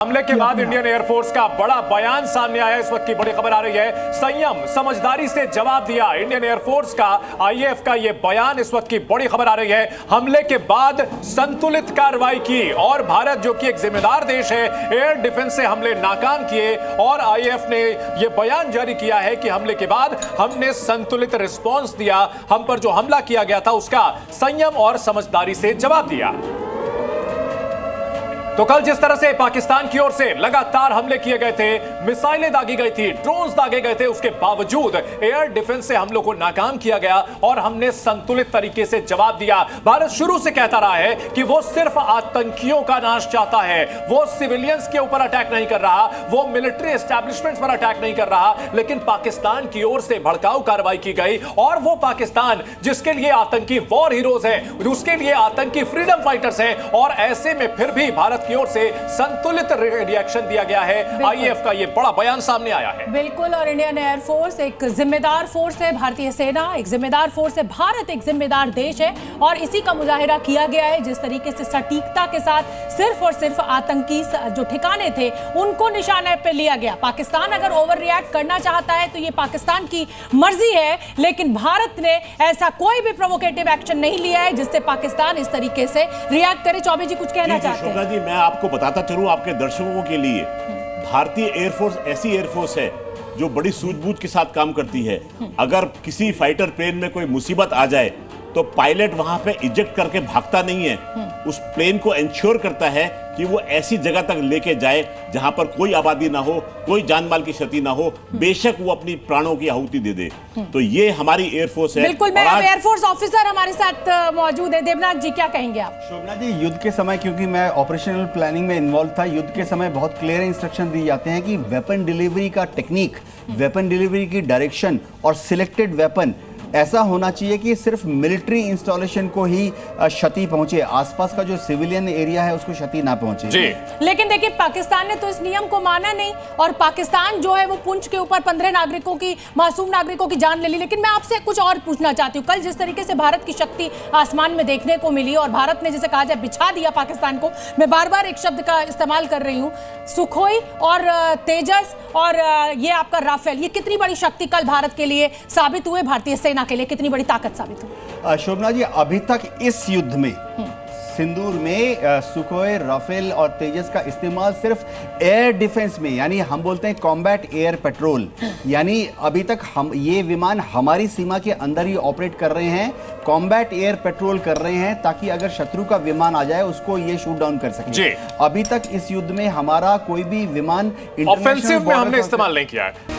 हमले के बाद इंडियन एयरफोर्स का बड़ा बयान सामने आया। इस वक्त की बड़ी खबर आ रही है, संयम समझदारी से जवाब दिया इंडियन एयरफोर्स का। आईएएफ का यह बयान इस वक्त की बड़ी खबर आ रही है। हमले के बाद संतुलित कार्रवाई की और भारत जो कि एक जिम्मेदार देश है, एयर डिफेंस से हमले नाकाम किए और आईएएफ ने यह बयान जारी किया है कि हमले के बाद हमने संतुलित रिस्पॉन्स दिया। हम पर जो हमला किया गया था उसका संयम और समझदारी से जवाब दिया। तो कल जिस तरह से पाकिस्तान की ओर से लगातार हमले किए गए थे, मिसाइलें दागी गई थी, ड्रोन्स दागे गए थे, उसके बावजूद एयर डिफेंस से हमलों को नाकाम किया गया और हमने संतुलित तरीके से जवाब दिया। भारत शुरू से कहता रहा है कि वो सिर्फ आतंकियों का नाश चाहता है, वो सिविलियंस के ऊपर अटैक नहीं कर रहा, वो मिलिट्री एस्टैब्लिशमेंट्स पर अटैक नहीं कर रहा। लेकिन पाकिस्तान की ओर से भड़काऊ कार्रवाई की गई और वो पाकिस्तान जिसके लिए आतंकी वॉर हीरोज हैं, उसके लिए आतंकी फ्रीडम फाइटर्स हैं, और ऐसे में फिर भी भारत की ओर से संतुलित रिएक्शन दिया गया है। आईएएफ का यह बड़ा बयान सामने आया है। बिल्कुल, और इंडियन एयरफोर्स एक जिम्मेदार फोर्स है, भारतीय सेना एक जिम्मेदार फोर्स है, भारत एक जिम्मेदार देश है और इसी का मुजाहिरा किया गया है। जिस तरीके से सटीकता के साथ सिर्फ और सिर्फ आतंकी जो ठिकाने थे उनको निशाने पे लिया गया। पाकिस्तान अगर ओवर रिएक्ट करना चाहता है तो ये पाकिस्तान की मर्जी है, लेकिन भारत ने ऐसा कोई भी प्रोवोकेटिव एक्शन नहीं लिया है जिससे पाकिस्तान इस तरीके से रिएक्ट करे। चौबे जी कुछ कहना चाहते हैं? जी, मैं आपको बताता चलूं आपके दर्शकों के लिए, भारतीय एयरफोर्स ऐसी एयरफोर्स है जो बड़ी सूझबूझ के साथ काम करती है। अगर किसी फाइटर प्लेन में कोई मुसीबत आ जाए तो पायलट वहां पे इजेक्ट करके भागता नहीं है, उस प्लेन को इंश्योर करता है कि वो ऐसी जगह तक लेके जाए जहां पर कोई आबादी ना हो, कोई जान माल की क्षति ना हो, बेशक वो अपनी प्राणों की आहुति दे दे। तो ये हमारी एयरफोर्स है। बिल्कुल, मैं अब एयरफोर्स ऑफिसर हमारे साथ मौजूद है। देवनाथ जी, क्या कहेंगे आप? शोभना जी, युद्ध के समय, क्योंकि मैं ऑपरेशनल प्लानिंग में इन्वॉल्व था, युद्ध के समय बहुत क्लियर इंस्ट्रक्शन दिए जाते हैं कि वेपन डिलीवरी का टेक्निक, वेपन डिलीवरी की डायरेक्शन और सिलेक्टेड वेपन ऐसा होना चाहिए कि सिर्फ मिलिट्री इंस्टॉलेशन को ही क्षति पहुंचे, आसपास का जो सिविलियन एरिया है उसको क्षति ना पहुंचे जी। लेकिन देखिए, पाकिस्तान ने तो इस नियम को माना नहीं और पाकिस्तान जो है वो पुंछ के ऊपर 15 नागरिकों की, मासूम नागरिकों की जान ले ली। लेकिन मैं आपसे कुछ और पूछना चाहती हूँ, कल जिस तरीके से भारत की शक्ति आसमान में देखने को मिली और भारत ने, जैसे कहा जाए, बिछा दिया पाकिस्तान को। मैं बार बार एक शब्द का इस्तेमाल कर रही हूँ, सुखोई और तेजस और ये आपका राफेल, ये कितनी बड़ी शक्ति कल भारत के लिए साबित हुए, भारतीय सेना के लिए कितनी बड़ी ताकत साबित हुई? शोभना जी, अभी तक इस युद्ध में सिंदूर में सुखोई, राफेल और तेजस का इस्तेमाल सिर्फ एयर डिफेंस में, यानी हम बोलते हैं कॉम्बैट एयर पेट्रोल, यानी अभी तक हम ये विमान हमारी सीमा के अंदर ही ऑपरेट कर रहे हैं, कॉम्बैट एयर पेट्रोल कर रहे हैं, ताकि अगर शत्रु का विमान आ जाए उसको ये शूट डाउन कर सके। अभी तक इस युद्ध में हमारा कोई भी विमान ऑफेंसिव में हमने इस्तेमाल नहीं किया है।